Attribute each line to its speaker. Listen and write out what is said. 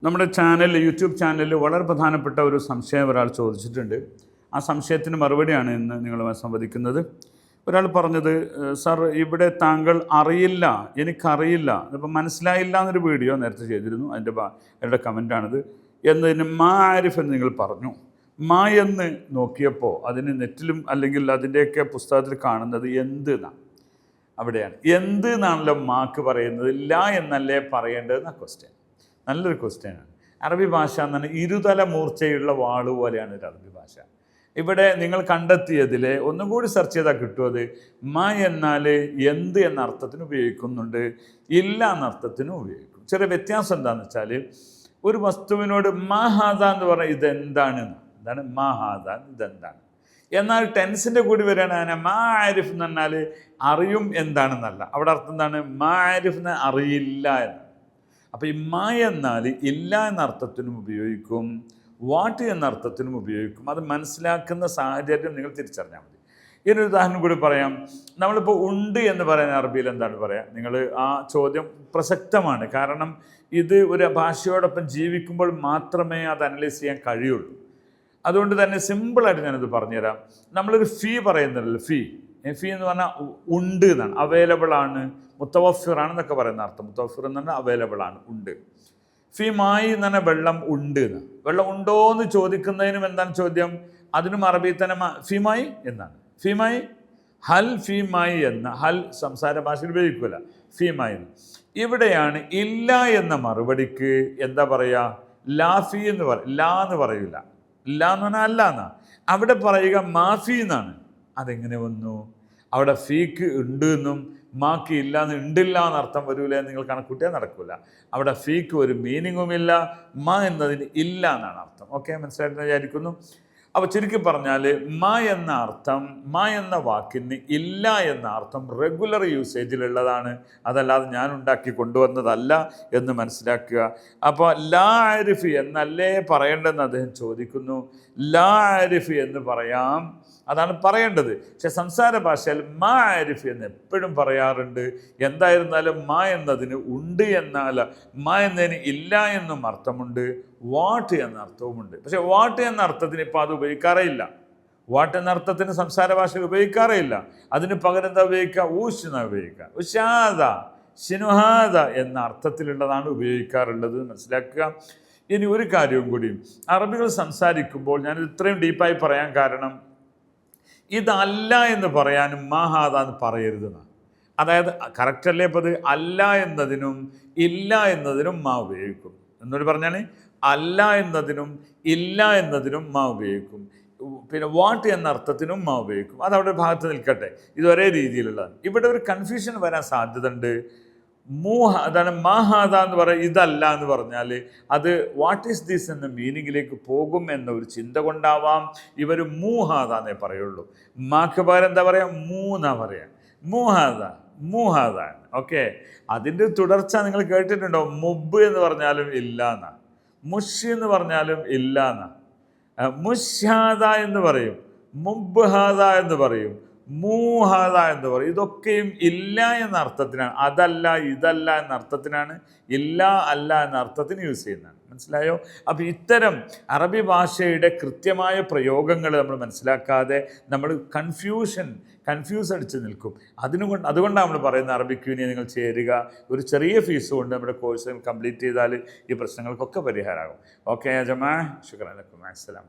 Speaker 1: നമ്മുടെ channel YouTube ചാനലിൽ വളരെ പ്രധാനപ്പെട്ട ഒരു സംശയം ഒരാൾ ചോദിച്ചിട്ടുണ്ട്. ആ സംശയത്തിന് മറുപടിയാണ് ഇന്ന് നിങ്ങളുമായി സംവദിക്കുന്നത്. ഒരാൾ പറഞ്ഞത്, സാർ ഇവിടെ താങ്കൾ അറിയില്ല, എനിക്കറിയില്ല, ഇതിപ്പോൾ മനസ്സിലായില്ല എന്നൊരു വീഡിയോ നേരത്തെ ചെയ്തിരുന്നു, അതിൻ്റെ കമൻറ്റാണിത്. എന്നതിന് മാ ആരിഫ് എന്ന് നിങ്ങൾ പറഞ്ഞു. മാ എന്ന് നോക്കിയപ്പോൾ അതിന് നെറ്റിലും അല്ലെങ്കിൽ അതിൻ്റെയൊക്കെ പുസ്തകത്തിൽ കാണുന്നത് എന്ത് എന്നാണ്. അവിടെയാണ് എന്ത് എന്നാണല്ലോ മാക്ക് പറയുന്നത്, ല എന്നല്ലേ പറയേണ്ടതെന്ന ക്വസ്റ്റ്യൻ. നല്ലൊരു ക്വസ്റ്റ്യനാണ്. അറബി ഭാഷ എന്ന് പറഞ്ഞാൽ ഇരുതല മൂർച്ചയുള്ള വാള് പോലെയാണ് ഒരു അറബി ഭാഷ. ഇവിടെ നിങ്ങൾ കണ്ടെത്തിയതിൽ ഒന്നും കൂടി സെർച്ച് ചെയ്താൽ കിട്ടും. അത് മ എന്നാൽ എന്ത് എന്ന അർത്ഥത്തിന് ഉപയോഗിക്കുന്നുണ്ട്, ഇല്ല എന്ന അർത്ഥത്തിനും ഉപയോഗിക്കും. ചെറിയ വ്യത്യാസം എന്താണെന്ന് വെച്ചാൽ, ഒരു വസ്തുവിനോട് മാഹാദ എന്ന് പറഞ്ഞാൽ ഇതെന്താണ്, എന്താണ് മാഹാദ, ഇതെന്താണ്. എന്നാൽ ടെൻസിൻ്റെ കൂടി വരികയാണ് മാ ആരിഫ് എന്ന് പറഞ്ഞാൽ അറിയും എന്താണെന്നല്ല. അവിടെ അർത്ഥം എന്താണ്, മാ ആരിഫ് എന്ന് അറിയില്ല എന്നാണ്. അപ്പോൾ ഈ മാ എന്നാൽ ഇല്ല എന്ന അർത്ഥത്തിനും ഉപയോഗിക്കും, വാട്ട് എന്ന അർത്ഥത്തിനും ഉപയോഗിക്കും. അത് മനസ്സിലാക്കുന്ന സാഹചര്യം നിങ്ങൾ തിരിച്ചറിഞ്ഞാൽ മതി. ഇതിനൊരു ഉദാഹരണം കൂടി പറയാം. നമ്മളിപ്പോൾ ഉണ്ട് എന്ന് പറയുന്ന അറബിയിൽ എന്താണ് പറയുക? നിങ്ങൾ ആ ചോദ്യം പ്രസക്തമാണ്. കാരണം ഇത് ഒരു ഭാഷയോടൊപ്പം ജീവിക്കുമ്പോൾ മാത്രമേ അത് അനലൈസ് ചെയ്യാൻ കഴിയുള്ളൂ. അതുകൊണ്ട് തന്നെ സിമ്പിളായിട്ട് ഞാനത് പറഞ്ഞുതരാം. നമ്മളൊരു ഫീ പറയുന്നുണ്ടല്ലോ, ഫീ എന്ന് പറഞ്ഞാൽ ഉണ്ട് എന്നാണ്, അവൈലബിൾ ആണ്, മുത്തവഫിറാണെന്നൊക്കെ പറയുന്ന അർത്ഥം. മുത്തവഫിർ എന്ന് പറഞ്ഞാൽ അവൈലബിൾ ആണ്, ഉണ്ട്. ഫീ മായി എന്ന് പറഞ്ഞാൽ വെള്ളം ഉണ്ട് എന്ന്. വെള്ളം ഉണ്ടോ എന്ന് ചോദിക്കുന്നതിനും എന്താണ് ചോദ്യം? അതിനും അറബി തന്നെ ഫീമായി എന്നാണ്. ഫീമായി, ഹൽ ഫീമായി എന്ന ഹൽ സംസാര ഭാഷയിൽ ഉപയോഗിക്കില്ല, ഫീമായി എന്ന്. ഇവിടെയാണ് ഇല്ല എന്ന മറുപടിക്ക് എന്താ പറയുക? ലാഫി എന്ന് ലാ എന്ന് പറയില്ല. ഇല്ല എന്ന് പറഞ്ഞാൽ അല്ല എന്നാണ്. അവിടെ പറയുക മാഫി എന്നാണ്. അതെങ്ങനെ വന്നു? അവിടെ ഫീക്ക് ഉണ്ട് എന്നും മാക്ക് ഇല്ല എന്ന് ഉണ്ടില്ല എന്നർത്ഥം വരൂല എന്ന് നിങ്ങൾ കണക്കൂട്ടിയാൽ നടക്കില്ല. അവിടെ ഫീക്ക് ഒരു മീനിങ്ങുമില്ല, മാ എന്നതിന് ഇല്ല എന്നാണ് അർത്ഥം. ഓക്കെ, മനസ്സിലായിട്ട് വിചാരിക്കുന്നു. അപ്പോൾ ചുരുക്കി പറഞ്ഞാൽ മാ എന്ന അർത്ഥം, മാ എന്ന വാക്കിന് ഇല്ല എന്ന അർത്ഥം റെഗുലർ യൂസേജിലുള്ളതാണ്, അതല്ലാതെ ഞാൻ ഉണ്ടാക്കി കൊണ്ടുവന്നതല്ല എന്ന് മനസ്സിലാക്കുക. അപ്പോൾ ലാ ആരിഫ് എന്നല്ലേ പറയേണ്ടതെന്ന് അദ്ദേഹം ചോദിക്കുന്നു. ലാ ആരിഫ് എന്ന് പറയാം, അതാണ് പറയേണ്ടത്. പക്ഷെ സംസാര ഭാഷയിൽ മാ ആരിഫ് എന്ന് എപ്പോഴും പറയാറുണ്ട്. എന്തായിരുന്നാലും മാ എന്നതിന് ഉണ്ട് എന്നല്ല, മാ എന്നതിന് ഇല്ല എന്നും അർത്ഥമുണ്ട്, വാട്ട് എന്ന അർത്ഥവുമുണ്ട്. പക്ഷെ വാട്ട് എന്ന അർത്ഥത്തിന് ഇപ്പോൾ അത് ഉപയോഗിക്കാറേയില്ല. വാട്ട് എന്ന അർത്ഥത്തിന് സംസാര ഭാഷയിൽ ഉപയോഗിക്കാറേയില്ല. അതിന് പകരം എന്താ ഉപയോഗിക്കുക? ഊഷ് എന്നാ ഉപയോഗിക്കുക. ഉഷാദ, ഷിനുഹാദ എന്ന അർത്ഥത്തിലുള്ളതാണ് ഉപയോഗിക്കാറുള്ളത്, മനസ്സിലാക്കുക. ഇനി ഒരു കാര്യവും കൂടി, അറബികൾ സംസാരിക്കുമ്പോൾ ഞാനിത് ഇത്രയും ഡീപ്പായി പറയാൻ കാരണം, ഇതല്ല എന്ന് പറയാനും മാഹാദ എന്ന് പറയരുതെന്നാണ്. അതായത് കറക്റ്റല്ലേ? അപ്പോൾ അത് അല്ല എന്നതിനും ഇല്ല എന്നതിനും മാ ഉപയോഗിക്കും. എന്നോട് പറഞ്ഞാൽ അല്ല എന്നതിനും ഇല്ല എന്നതിനും മാ ഉപയോഗിക്കും. പിന്നെ വാട്ട് എന്ന അർത്ഥത്തിനും മാ ഉപയോഗിക്കും. അതവിടെ ഭാഗത്ത് നിൽക്കട്ടെ, ഇത് ഒരേ രീതിയിലുള്ളതാണ്. ഇവിടെ ഒരു കൺഫ്യൂഷൻ വരാൻ സാധ്യത ഉണ്ട്. അതാണ് മാഹാദ എന്ന് പറയുക, ഇതല്ല എന്ന് പറഞ്ഞാൽ അത് വാട്ട് ഈസ് ദിസ് എന്ന മീനിങ്ങിലേക്ക് പോകും എന്ന ഒരു ചിന്ത കൊണ്ടാവാം ഇവർ മൂഹാദ എന്നേ പറയുള്ളൂ. മാക്ക് പകരം എന്താ പറയുക? മൂന്നാ പറയാം, മൂഹാദ, മൂഹാദ. ഓക്കെ, അതിൻ്റെ തുടർച്ച നിങ്ങൾ കേട്ടിട്ടുണ്ടോ? മുബ് എന്ന് പറഞ്ഞാലും ഇല്ല എന്നാ, മുഷ് എന്ന് പറഞ്ഞാലും ഇല്ല എന്നാ, മുഷാദ എന്ന് പറയും, മുബ്ഹാദ എന്ന് പറയും, മൂഹാദ എന്ന് പറയും. ഇതൊക്കെയും ഇല്ല എന്ന അർത്ഥത്തിനാണ്, അതല്ല ഇതല്ല എന്ന അർത്ഥത്തിനാണ്, ഇല്ല അല്ല എന്ന അർത്ഥത്തിന് യൂസ് ചെയ്യുന്നതാണ്. മനസ്സിലായോ? അപ്പോൾ ഇത്തരം അറബി ഭാഷയുടെ കൃത്യമായ പ്രയോഗങ്ങൾ നമ്മൾ മനസ്സിലാക്കാതെ നമ്മൾ കൺഫ്യൂസ് അടിച്ച് നിൽക്കും. അതുകൊണ്ടാണ് നമ്മൾ പറയുന്നത് അറബിക് യൂണിയൻ നിങ്ങൾ ചേരുക. ഒരു ചെറിയ ഫീസ് കൊണ്ട് നമ്മുടെ കോഴ്സുകൾ കംപ്ലീറ്റ് ചെയ്താൽ ഈ പ്രശ്നങ്ങൾക്കൊക്കെ പരിഹാരമാകും. ഓക്കെ ജമാ, ശുക്രാൻ ലക്കും, അസ്സലാം.